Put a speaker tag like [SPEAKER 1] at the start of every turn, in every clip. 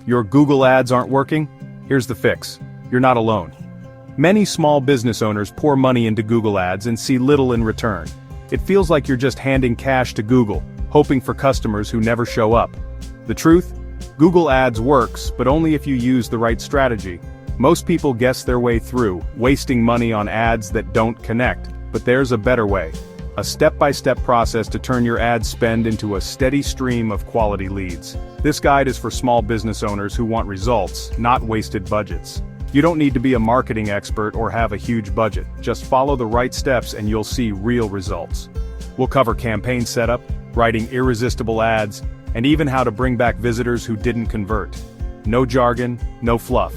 [SPEAKER 1] Your Google ads aren't working? Here's the fix. You're not alone. Many small business owners pour money into Google ads and see little in return. It feels like you're just handing cash to Google, hoping for customers who never show up. The truth? Google ads works, but only if you use the right strategy. Most people guess their way through, wasting money on ads that don't connect. But there's a better way. A step-by-step process to turn your ad spend into a steady stream of quality leads. This guide is for small business owners who want results, not wasted budgets. You don't need to be a marketing expert or have a huge budget. Just follow the right steps and you'll see real results. We'll cover campaign setup, writing irresistible ads, and even how to bring back visitors who didn't convert. No jargon, no fluff.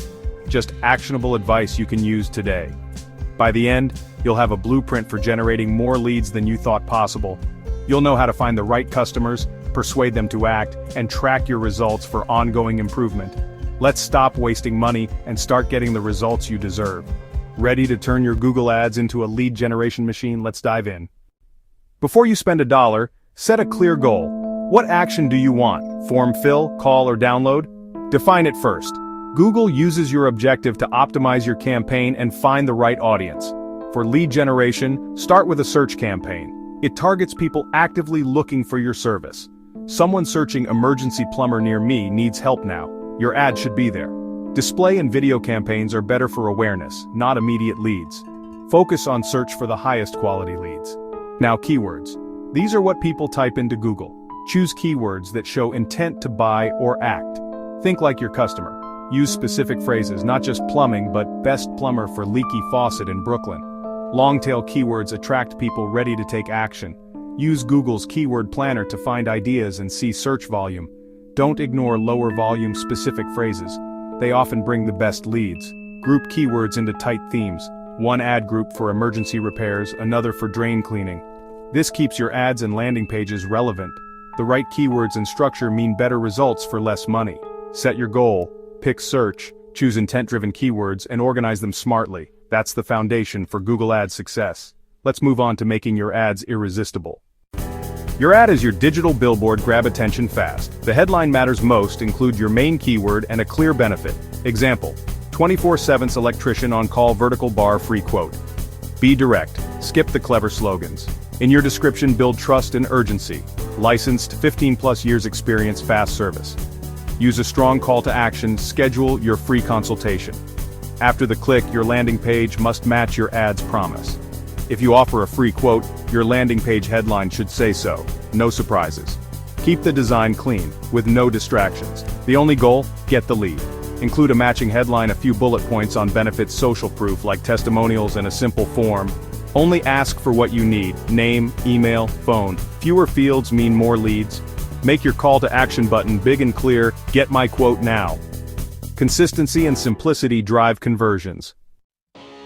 [SPEAKER 1] Just actionable advice you can use today. By the end, you'll have a blueprint for generating more leads than you thought possible. You'll know how to find the right customers, persuade them to act, and track your results for ongoing improvement. Let's stop wasting money and start getting the results you deserve. Ready to turn your Google ads into a lead generation machine? Let's dive in. Before you spend $1, set a clear goal. What action do you want? Form fill, call, or download? Define it first. Google uses your objective to optimize your campaign and find the right audience. For lead generation, start with a search campaign. It targets people actively looking for your service. Someone searching emergency plumber near me needs help now. Your ad should be there. Display and video campaigns are better for awareness, not immediate leads. Focus on search for the highest quality leads. Now keywords. These are what people type into Google. Choose keywords that show intent to buy or act. Think like your customer. Use specific phrases, not just plumbing, but best plumber for leaky faucet in Brooklyn. Long-tail keywords attract people ready to take action. Use Google's keyword planner to find ideas and see search volume. Don't ignore lower volume specific phrases. They often bring the best leads. Group keywords into tight themes. One ad group for emergency repairs, another for drain cleaning. This keeps your ads and landing pages relevant. The right keywords and structure mean better results for less money. Set your goal. Pick search, choose intent-driven keywords, and organize them smartly. That's the foundation for Google Ads success. Let's move on to making your ads irresistible. Your ad is your digital billboard. Grab attention fast. The headline matters most. Include your main keyword and a clear benefit. Example, 24/7 electrician on call, vertical bar, free quote. Be direct. Skip the clever slogans. In your description, build trust and urgency. Licensed, 15+ years experience, fast service. Use a strong call to action. Schedule your free consultation. After the click, your landing page must match your ad's promise. If you offer a free quote, your landing page headline should say so. No surprises. Keep the design clean, with no distractions. The only goal? Get the lead. Include a matching headline, a few bullet points on benefits, social proof like testimonials, and a simple form. Only ask for what you need: name, email, phone. Fewer fields mean more leads. Make your call to action button big and clear. Get my quote now. Consistency and simplicity drive conversions.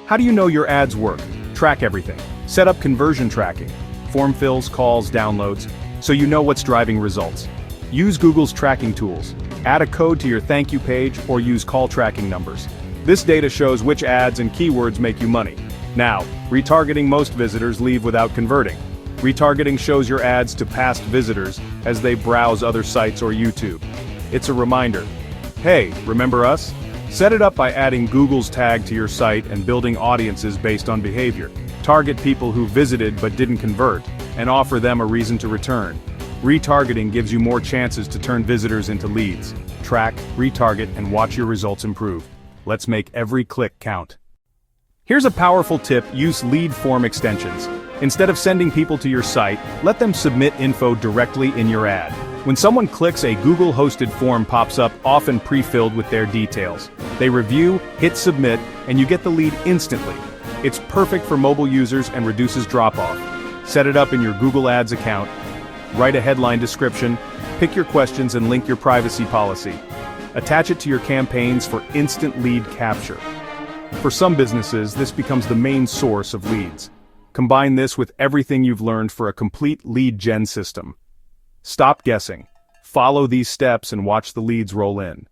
[SPEAKER 1] How do you know your ads work? Track everything. Set up conversion tracking. Form fills, calls, downloads, so you know what's driving results. Use Google's tracking tools. Add a code to your thank you page or use call tracking numbers. This data shows which ads and keywords make you money. Now, retargeting. Most visitors leave without converting. Retargeting shows your ads to past visitors as they browse other sites or YouTube. It's a reminder. Hey, remember us? Set it up by adding Google's tag to your site and building audiences based on behavior. Target people who visited but didn't convert, and offer them a reason to return. Retargeting gives you more chances to turn visitors into leads. Track, retarget, and watch your results improve. Let's make every click count. Here's a powerful tip: use lead form extensions. Instead of sending people to your site, let them submit info directly in your ad. When someone clicks, a Google-hosted form pops up, often pre-filled with their details. They review, hit submit, and you get the lead instantly. It's perfect for mobile users and reduces drop-off. Set it up in your Google Ads account. Write a headline description, pick your questions, and link your privacy policy. Attach it to your campaigns for instant lead capture. For some businesses, this becomes the main source of leads. Combine this with everything you've learned for a complete lead gen system. Stop guessing. Follow these steps and watch the leads roll in.